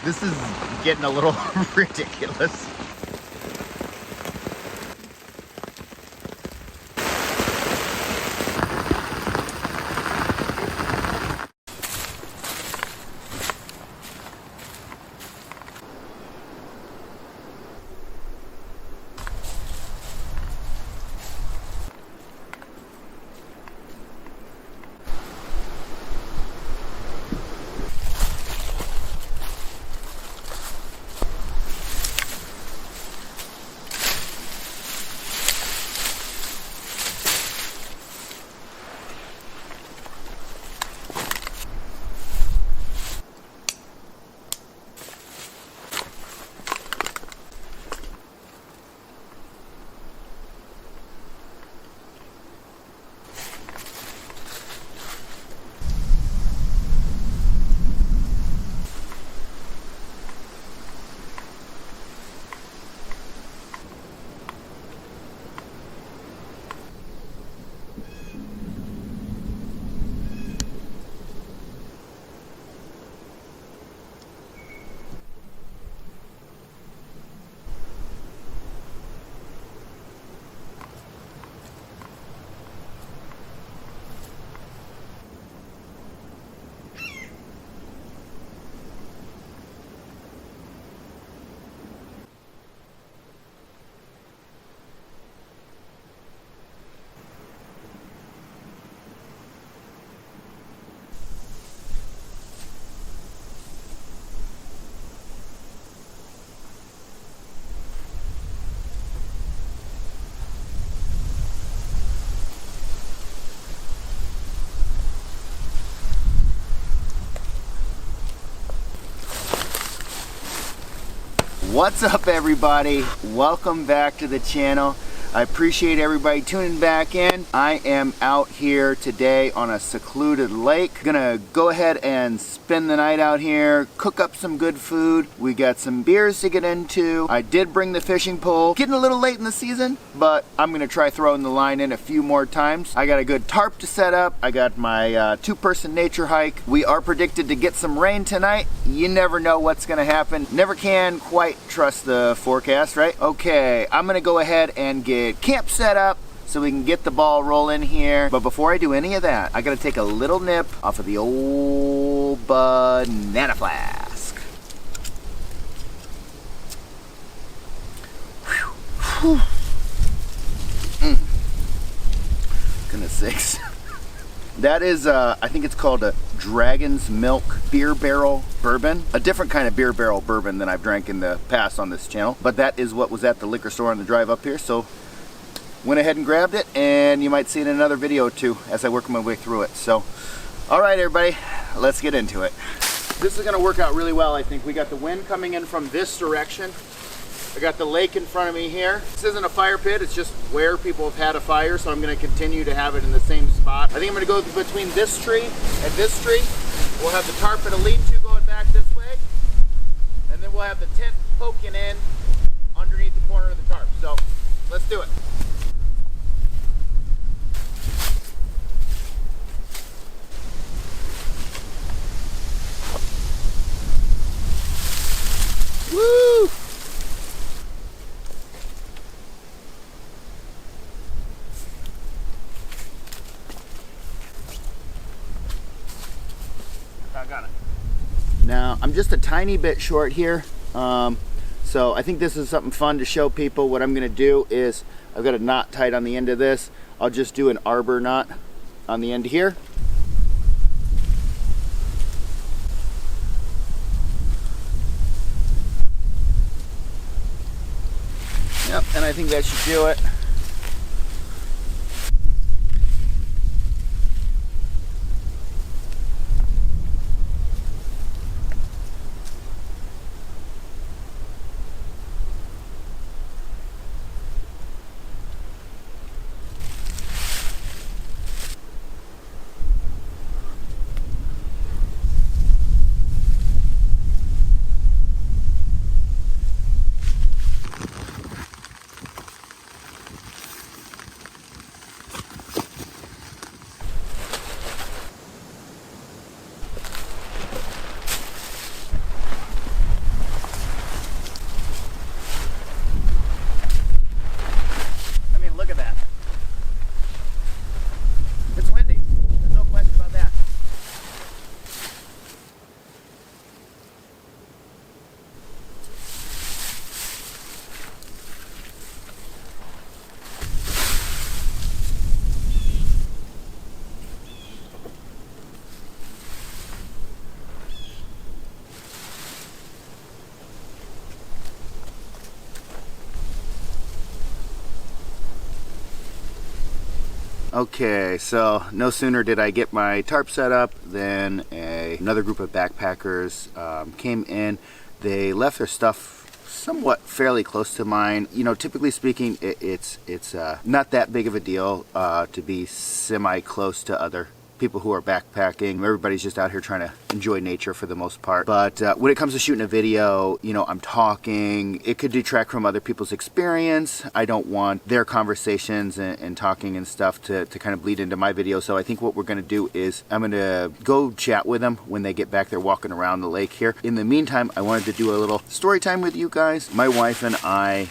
This is getting a little ridiculous. What's up, everybody? Welcome back to the channel. I appreciate everybody tuning back in. I am out here today on a secluded lake. Gonna go ahead and spend the night out here, cook up some good food. We got some beers to get into. I did bring the fishing pole. Getting a little late in the season, but I'm gonna try throwing the line in a few more times. I got a good tarp to set up. I got my two-person nature hike. We are predicted to get some rain tonight. You never know what's gonna happen. Never can quite trust the forecast, right? Okay, I'm gonna go ahead and get camp set up so we can get the ball rolling here. But before I do any of that, I gotta take a little nip off of the old banana flask. Whew. Goodness sakes. That is, I think it's called a Dragon's Milk Beer Barrel Bourbon. A different kind of beer barrel bourbon than I've drank in the past on this channel. But that is what was at the liquor store on the drive up here. So went ahead and grabbed it, and you might see it in another video or two as I work my way through it. So, all right, everybody, let's get into it. This is gonna work out really well, I think. We got the wind coming in from this direction. I got the lake in front of me here. This isn't a fire pit, it's just where people have had a fire, so I'm gonna continue to have it in the same spot. I think I'm gonna go between this tree and this tree. We'll have the tarp and a lean-to going back this way, and then we'll have the tent poking in underneath the corner of the tarp. So, let's do it. Woo! I got it. Now, I'm just a tiny bit short here, so I think this is something fun to show people. What I'm going to do is, I've got a knot tied on the end of this. I'll just do an arbor knot on the end here. Yep, and I think that should do it. Okay, so no sooner did I get my tarp set up than another group of backpackers came in. They left their stuff somewhat fairly close to mine. You know, typically speaking, it's not that big of a deal to be semi-close to other people who are backpacking. Everybody's just out here trying to enjoy nature for the most part. But when it comes to shooting a video, you know, I'm talking. It could detract from other people's experience. I don't want their conversations and talking and stuff to kind of bleed into my video. So I think what we're going to do is I'm going to go chat with them when they get back there walking around the lake here. In the meantime, I wanted to do a little story time with you guys. My wife and I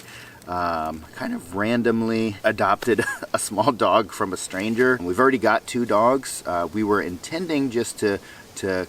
kind of randomly adopted a small dog from a stranger. We've already got 2 dogs. We were intending just to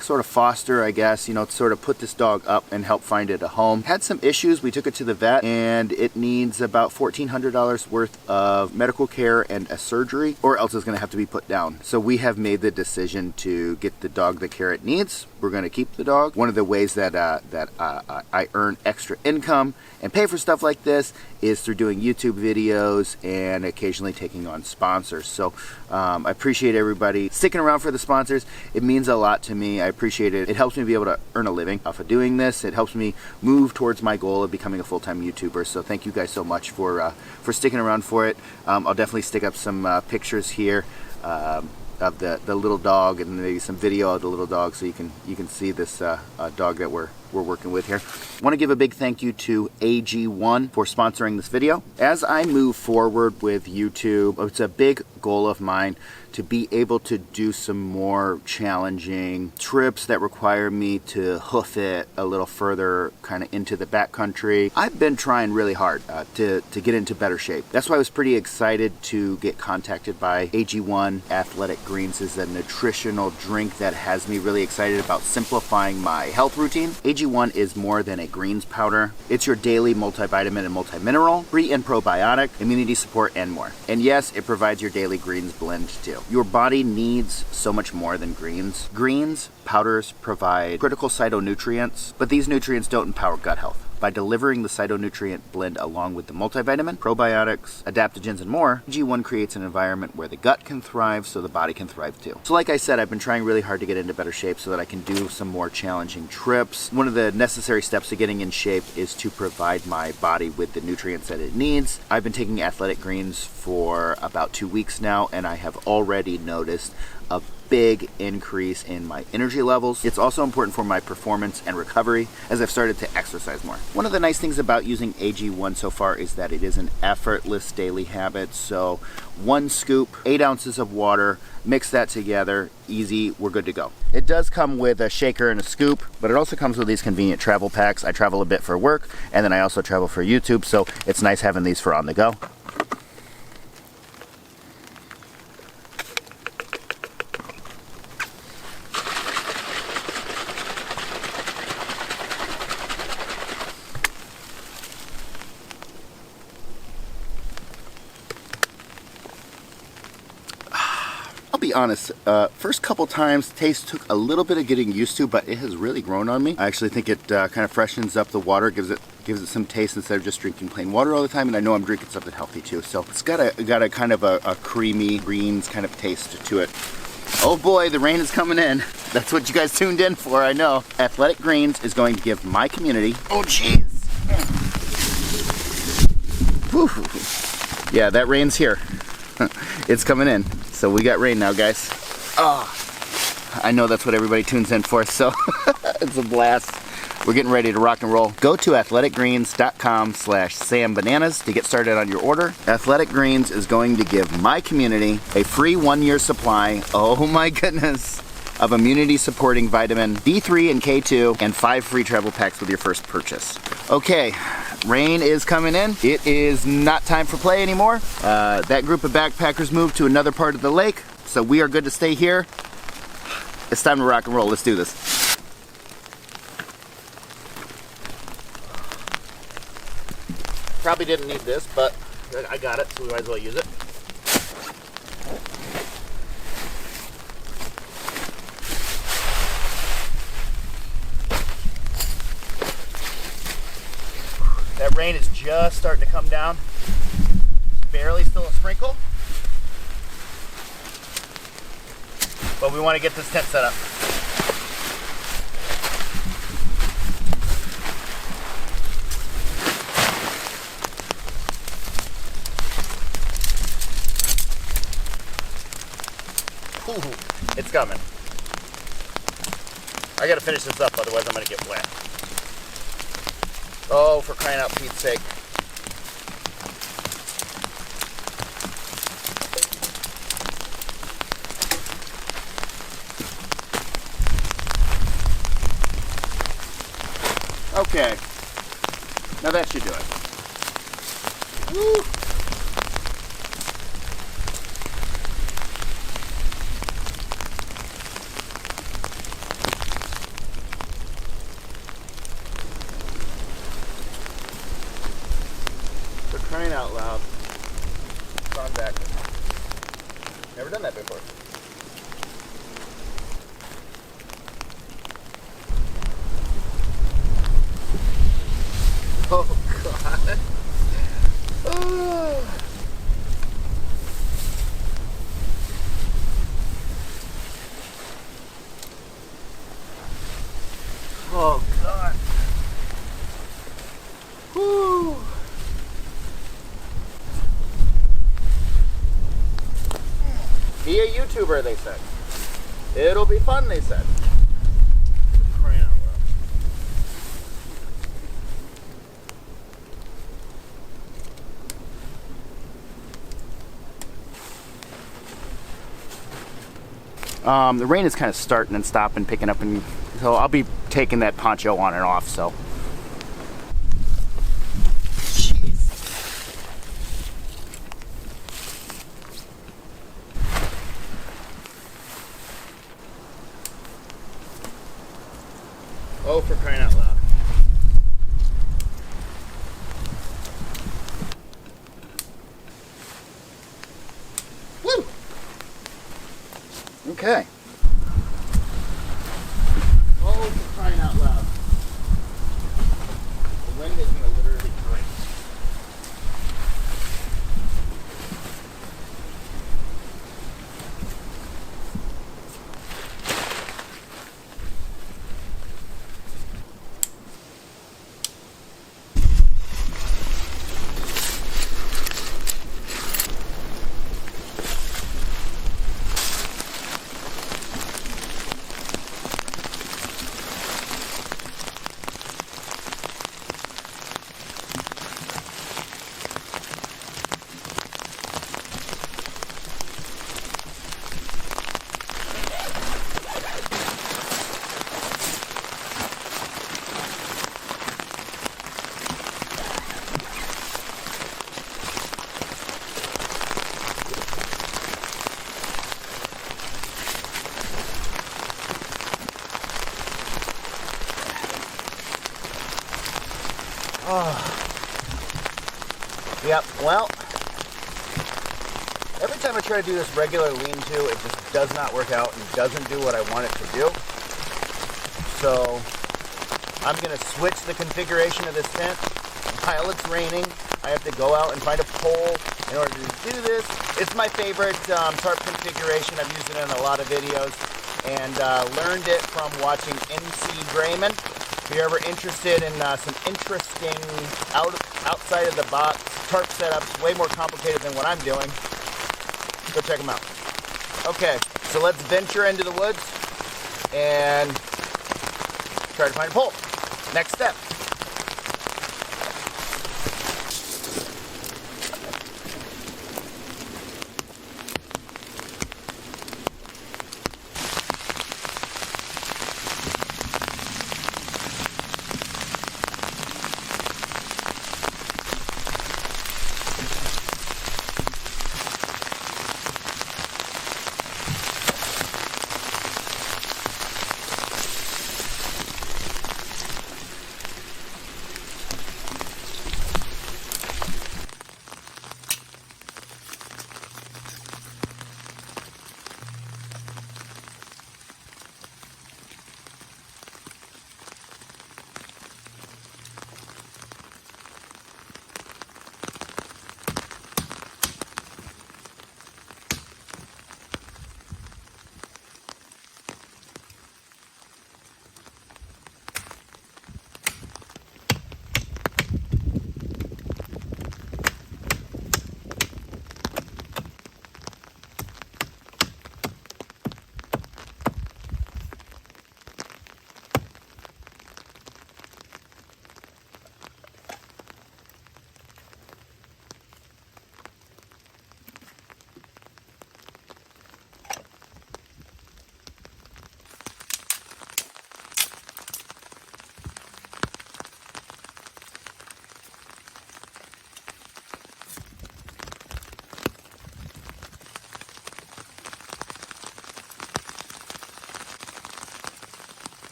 sort of foster, I guess, you know, sort of put this dog up and help find it a home. Had some issues. We took it to the vet and it needs about $1,400 worth of medical care and a surgery, or else it's going to have to be put down. So we have made the decision to get the dog the care it needs. We're going to keep the dog. One of the ways that I earn extra income and pay for stuff like this is through doing YouTube videos and occasionally taking on sponsors. So I appreciate everybody sticking around for the sponsors. It means a lot to me. I appreciate it. It helps me be able to earn a living off of doing this. It helps me move towards my goal of becoming a full-time YouTuber. So thank you guys so much for sticking around for it. I'll definitely stick up some pictures here of the little dog and maybe some video of the little dog so you can see this dog that we're working with here. I want to give a big thank you to AG1 for sponsoring this video. As I move forward with YouTube, it's a big goal of mine to be able to do some more challenging trips that require me to hoof it a little further kind of into the backcountry. I've been trying really hard to get into better shape. That's why I was pretty excited to get contacted by AG1. Athletic Greens is a nutritional drink that has me really excited about simplifying my health routine. AG1 is more than a greens powder. It's your daily multivitamin and multimineral, pre and probiotic, immunity support, and more. And yes, it provides your daily greens blend too. Your body needs so much more than greens. Greens powders provide critical phytonutrients, but these nutrients don't empower gut health. By delivering the phytonutrient blend along with the multivitamin, probiotics, adaptogens, and more, G1 creates an environment where the gut can thrive so the body can thrive too. So like I said, I've been trying really hard to get into better shape so that I can do some more challenging trips. One of the necessary steps to getting in shape is to provide my body with the nutrients that it needs. I've been taking Athletic Greens for about 2 weeks now, and I have already noticed a big increase in my energy levels. It's also important for my performance and recovery as I've started to exercise more. One of the nice things about using AG1 so far is that it is an effortless daily habit. So 1 scoop, 8 ounces of water, mix that together, easy, we're good to go. It does come with a shaker and a scoop, but it also comes with these convenient travel packs. I travel a bit for work, and then I also travel for YouTube, so it's nice having these for on the go. Be honest, first couple times taste took a little bit of getting used to, but it has really grown on me. I actually think it kind of freshens up the water, gives it some taste instead of just drinking plain water all the time, and I know I'm drinking something healthy too. So it's got a kind of a creamy greens kind of taste to it. Oh boy, the rain is coming in. That's what you guys tuned in for, I know. Athletic Greens is going to give my community, oh jeez. Yeah, that rain's here. It's coming in. So we got rain now, guys. Oh, I know that's what everybody tunes in for, so it's a blast. We're getting ready to rock and roll. Go to athleticgreens.com/SamBananas to get started on your order. Athletic Greens is going to give my community a free 1-year supply, oh my goodness, of immunity supporting vitamin D3 and K2 and 5 free travel packs with your first purchase. Okay, rain is coming in. It is not time for play anymore. That group of backpackers moved to another part of the lake, so we are good to stay here. It's time to rock and roll. Let's do this. Probably didn't need this, but I got it, so we might as well use it. That rain is just starting to come down. Barely still a sprinkle. but we want to get this tent set up. Ooh, it's coming. I gotta finish this up, otherwise I'm gonna get wet. Oh, for crying out Pete's sake. Okay, now that should do it. Woo. For crying out loud, it's on back. Never done that before. Oh God. Oh. Oh God. Woo. Be a YouTuber, they said. It'll be fun, they said. Crying out loud. The rain is kind of starting and stopping, picking up, and so I'll be taking that poncho on and off. So. Oh, for crying out loud. Woo! Okay. Oh, for crying out loud. The wind is going to literally break. Oh. Yep, well, every time I try to do this regular lean-to, it just does not work out and doesn't do what I want it to do. So, I'm going to switch the configuration of this tent. While it's raining, I have to go out and find a pole in order to do this. It's my favorite tarp configuration. I've used it in a lot of videos and learned it from watching MC Grayman. If you're ever interested in some interesting outside of the box tarp setups, way more complicated than what I'm doing, go check them out. Okay, so let's venture into the woods and try to find a pole. Next step.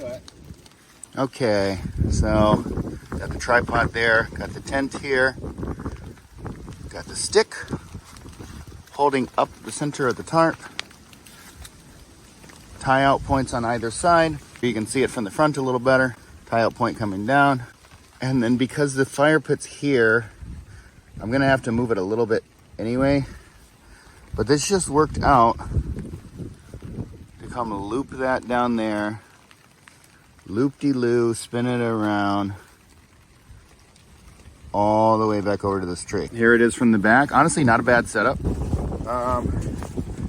do it. Okay, so got the tripod there, got the tent here, got the stick holding up the center of the tarp. Tie out points on either side. You can see it from the front a little better. Tie out point coming down. And then because the fire pit's here, I'm gonna have to move it a little bit anyway. But this just worked out to come loop that down there. Loop-de-loo, spin it around all the way back over to this tree. Here it is from the back. Honestly, not a bad setup.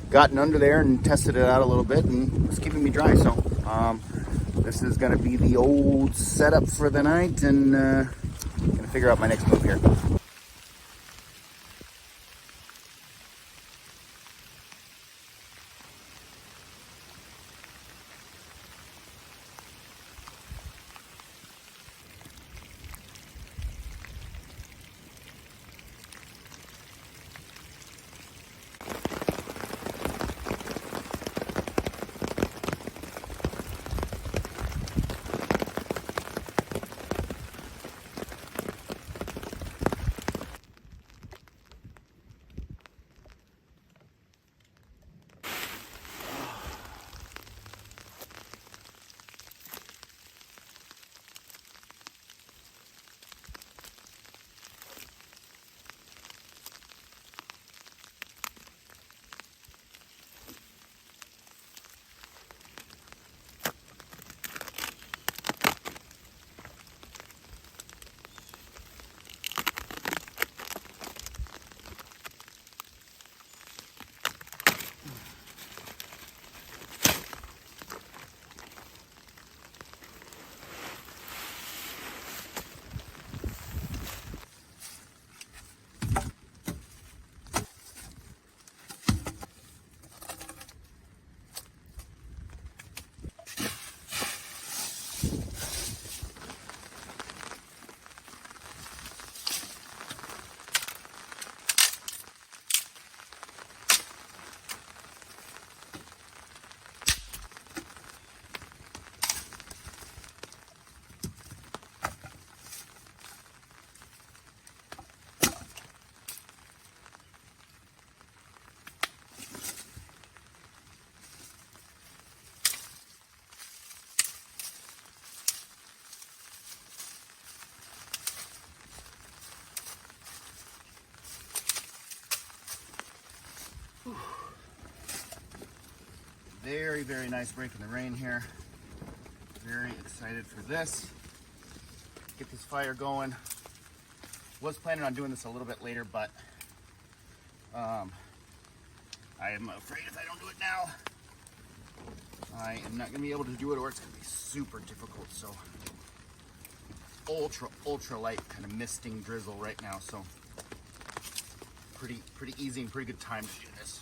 Gotten under there and tested it out a little bit, and it's keeping me dry. So this is gonna be the old setup for the night, and gonna figure out my next move here. Very, very nice break in the rain here. Very excited for this. Get this fire going. Was planning on doing this a little bit later, but I am afraid if I don't do it now, I am not gonna be able to do it, or it's gonna be super difficult. So ultra light kind of misting drizzle right now. So pretty easy and pretty good time to do this.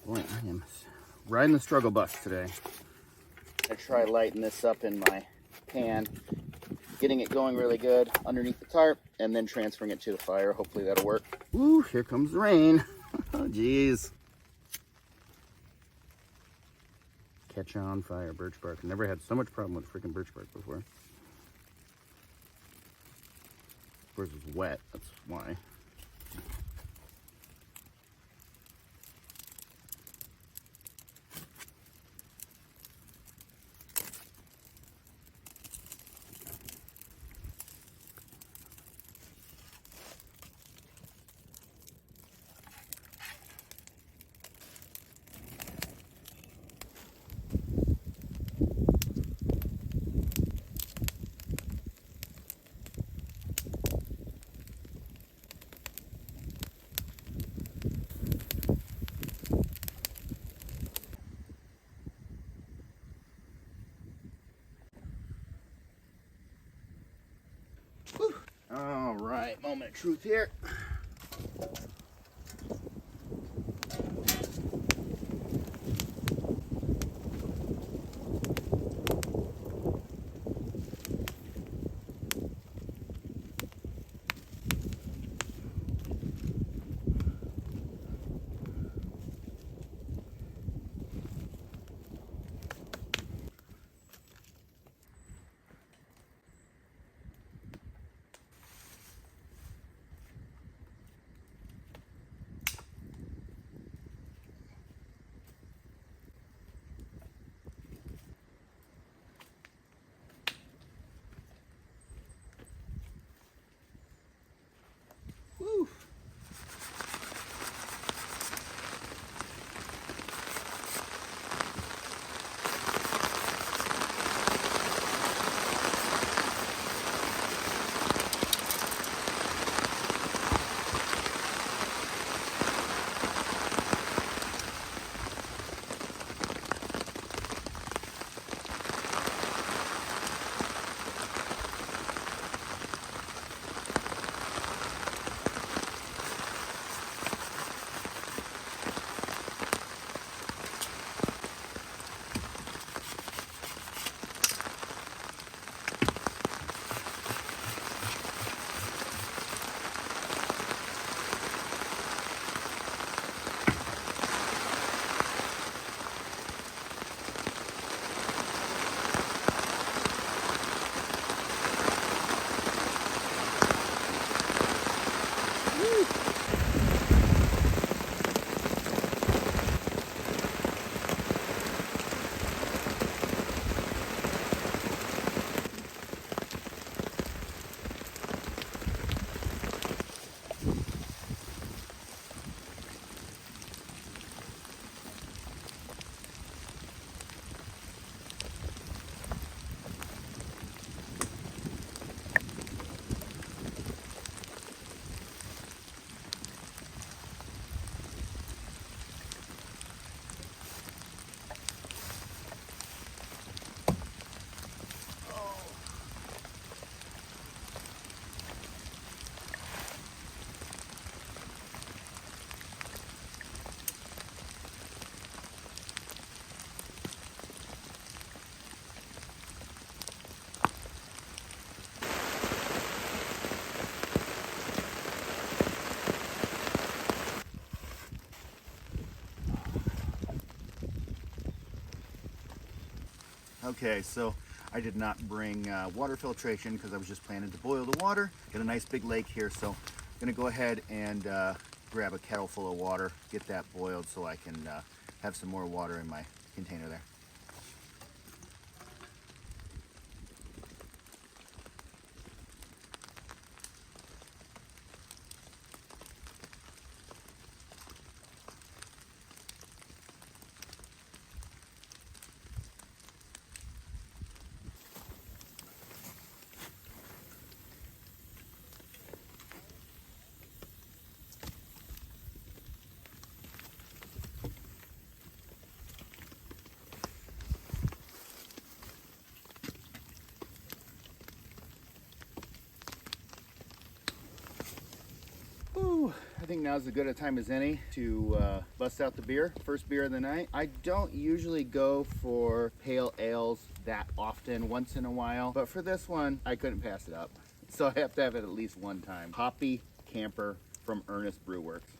Boy, I am riding the struggle bus today. I try lighting this up in my pan, getting it going really good underneath the tarp, and then transferring it to the fire. Hopefully that'll work. Ooh, here comes the rain. Oh, geez. Catch on fire, birch bark. I never had so much problem with freaking birch bark before. Of course, it's wet, that's why. All right, moment of truth here. Woo. Okay, so I did not bring water filtration because I was just planning to boil the water. Got a nice big lake here, so I'm gonna go ahead and grab a kettle full of water, get that boiled so I can have some more water in my container there. I think now's as good a time as any to bust out the beer. First beer of the night. I don't usually go for pale ales that often, once in a while, but for this one, I couldn't pass it up. So I have to have it at least one time. Hoppy Camper from Ernest Brew Works.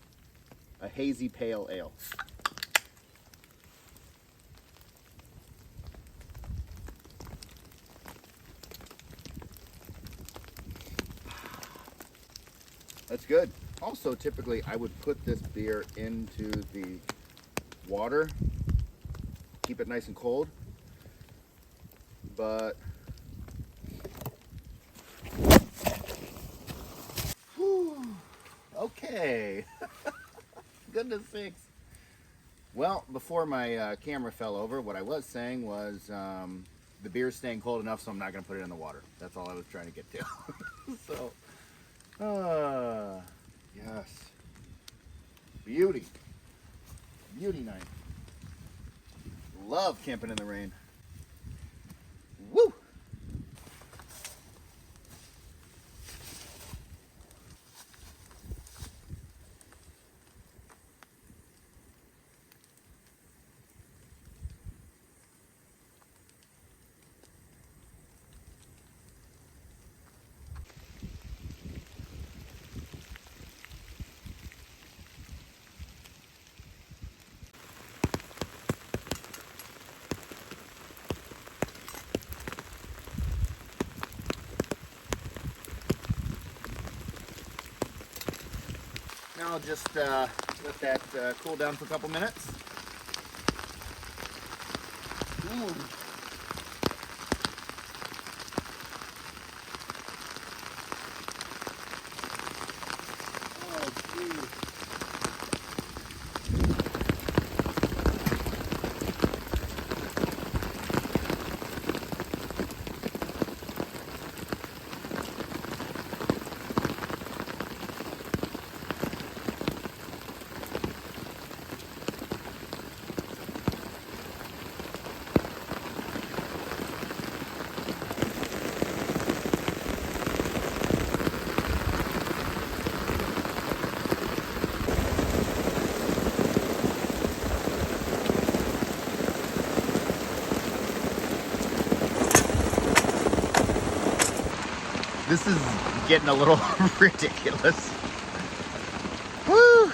A hazy pale ale. That's good. Also, typically I would put this beer into the water, keep it nice and cold, but whew, okay. Goodness sakes. Well, before my camera fell over, what I was saying was the beer's staying cold enough, so I'm not going to put it in the water. That's all I was trying to get to. So, yes. Beauty. Beauty night. Love camping in the rain. Woo! Now I'll just let that cool down for a couple minutes. Ooh. Oh, geez. This is getting a little ridiculous. Woo!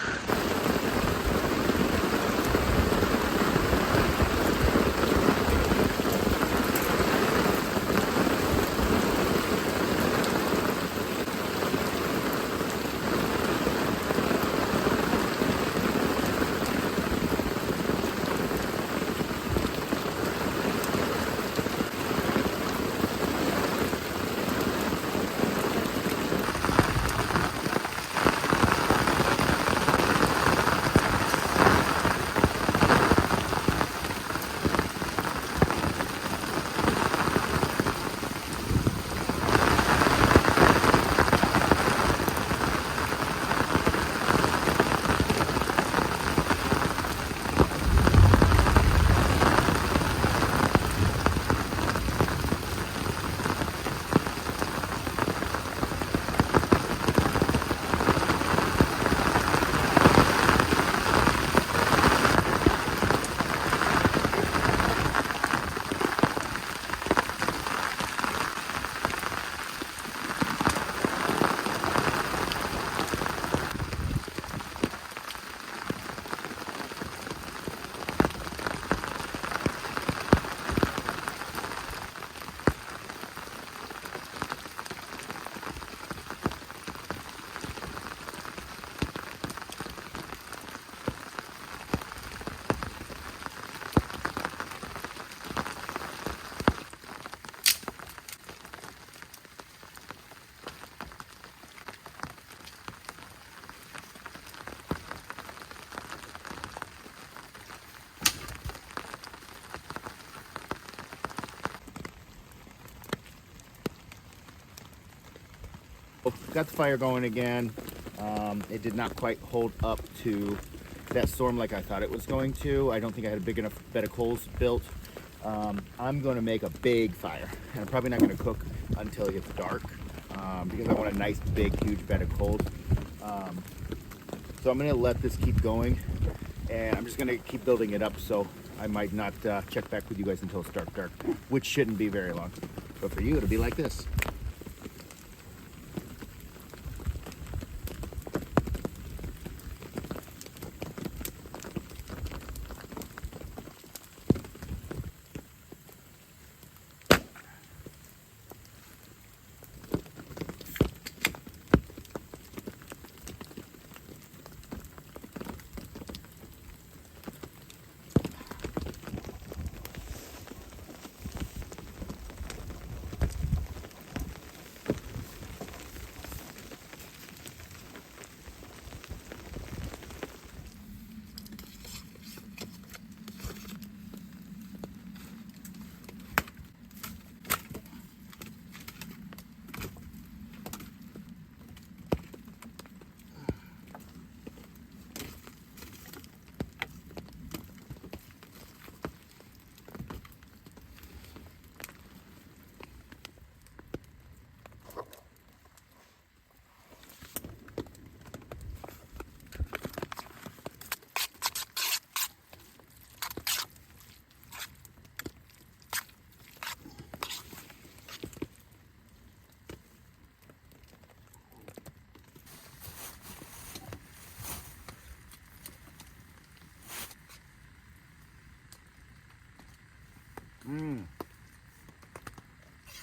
Got the fire going again. It did not quite hold up to that storm like I thought it was going to. I don't think I had a big enough bed of coals built. I'm going to make a big fire, and I'm probably not going to cook until it gets dark because I want a nice, big, huge bed of coals. So I'm gonna let this keep going, and I'm just gonna keep building it up, so I might not check back with you guys until it's dark, which shouldn't be very long. But for you, it'll be like this.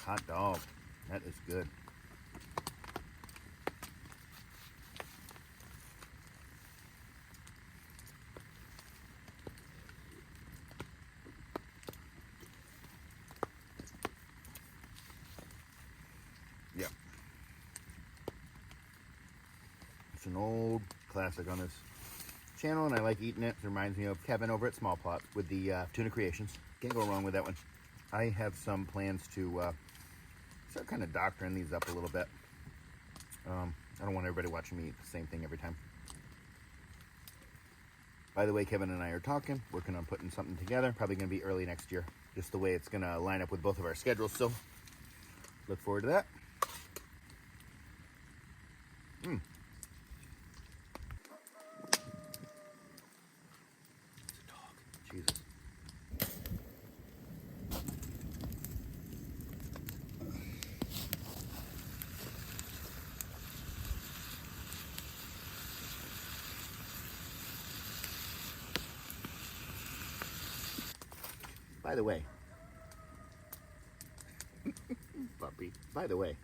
Hot dog. That is good. Yeah. It's an old classic on this channel, and I like eating it. It reminds me of Kevin over at Small Plot with the tuna creations. Can't go wrong with that one. I have some plans to start kind of doctoring these up a little bit. I don't want everybody watching me eat the same thing every time. By the way, Kevin and I are talking, working on putting something together. Probably going to be early next year, just the way it's going to line up with both of our schedules. So look forward to that. It's a dog. Jesus. By the way, puppy, by the way,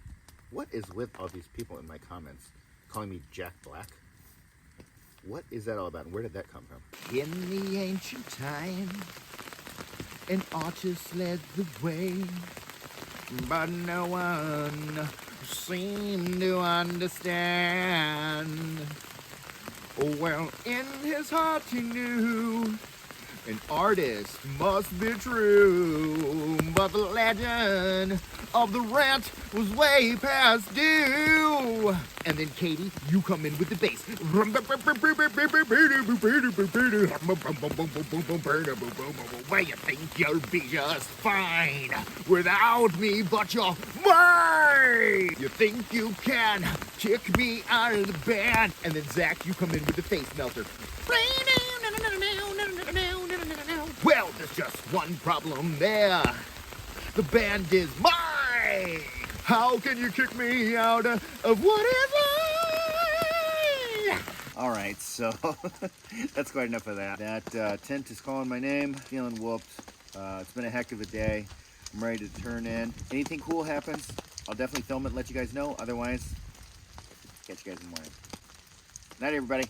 what is with all these people in my comments calling me Jack Black? What is that all about, and where did that come from? In the ancient time, an artist led the way, but no one seemed to understand. Well, in his heart he knew an artist must be true, but the legend of the rent was way past due. And then Katie, you come in with the bass. Well, you think you'll be just fine without me, but you're mine. You think you can kick me out of the band. And then Zach, you come in with the face melter. Well, there's just one problem there. The band is mine. How can you kick me out of what is mine? All right, so that's quite enough of that. That tent is calling my name. Feeling whooped. It's been a heck of a day. I'm ready to turn in. Anything cool happens, I'll definitely film it and let you guys know. Otherwise, catch you guys in the morning. Night, everybody.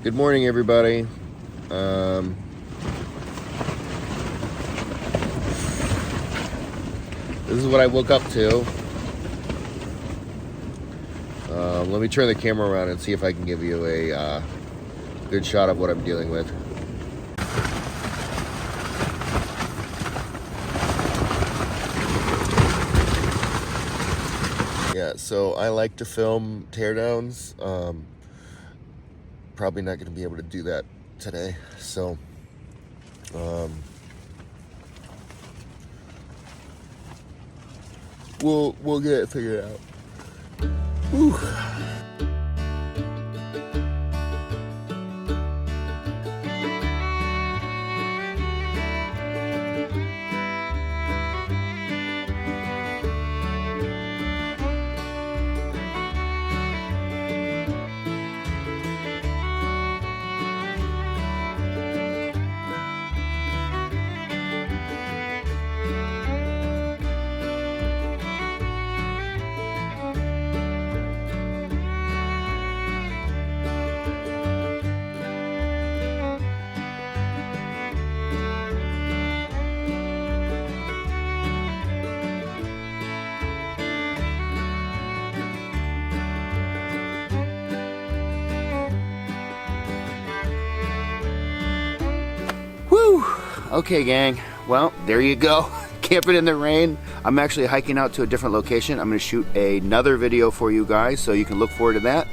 Good morning, everybody. This is what I woke up to. Let me turn the camera around and see if I can give you a good shot of what I'm dealing with. Yeah, so I like to film teardowns. Probably not going to be able to do that today, so we'll get it figured out. Whew. Woo! Okay, gang. Well, there you go. Camping in the rain. I'm actually hiking out to a different location. I'm going to shoot another video for you guys, so you can look forward to that.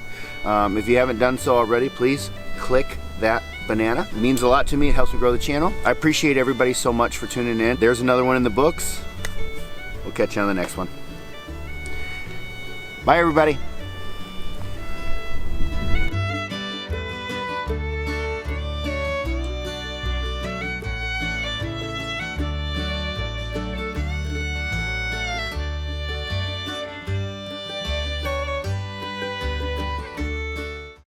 If you haven't done so already, please click that banana. It means a lot to me. It helps me grow the channel. I appreciate everybody so much for tuning in. There's another one in the books. We'll catch you on the next one. Bye, everybody.